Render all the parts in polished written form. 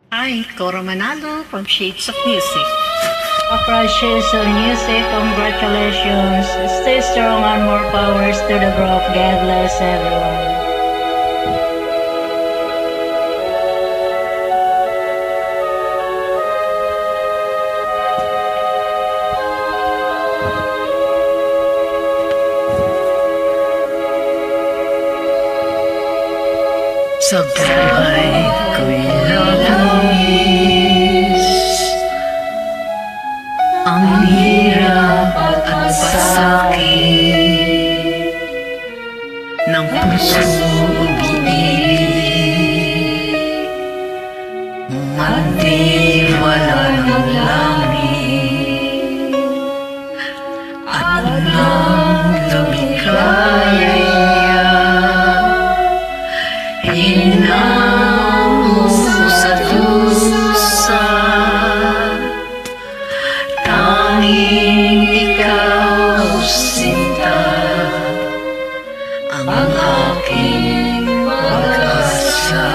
Hi, Cora Manalo from Shades of Music. Crushes of music, congratulations. Stay strong and more powers to the group. God bless everyone. Sa buhay ko'y labis ang hirap at sakit ng puso umiibig, matiwala ng langit at nang lumikaya. Hinamo sa dusa, tanging ikaw, sinta, ang aking pag-asa.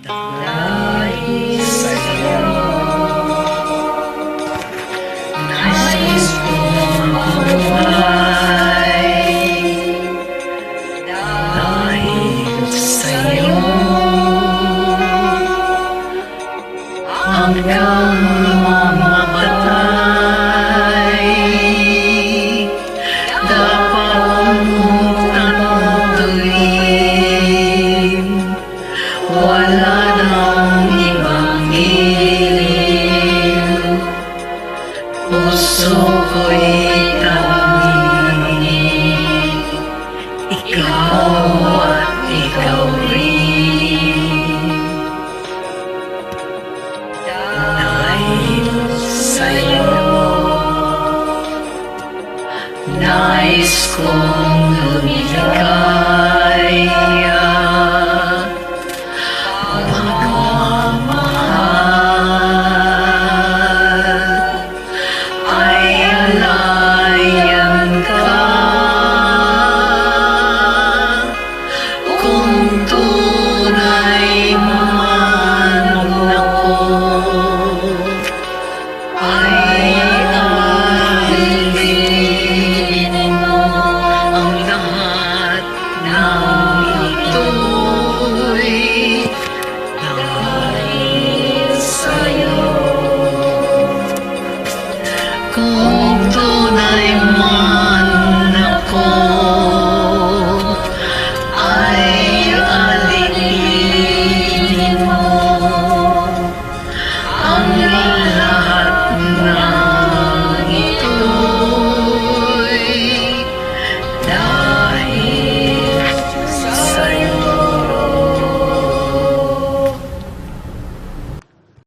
Dahil sa'yo, nais kong mabuhay. Hanggang mamatay, dapat mong tantuin, wala nang ibang iliw, puso ko'y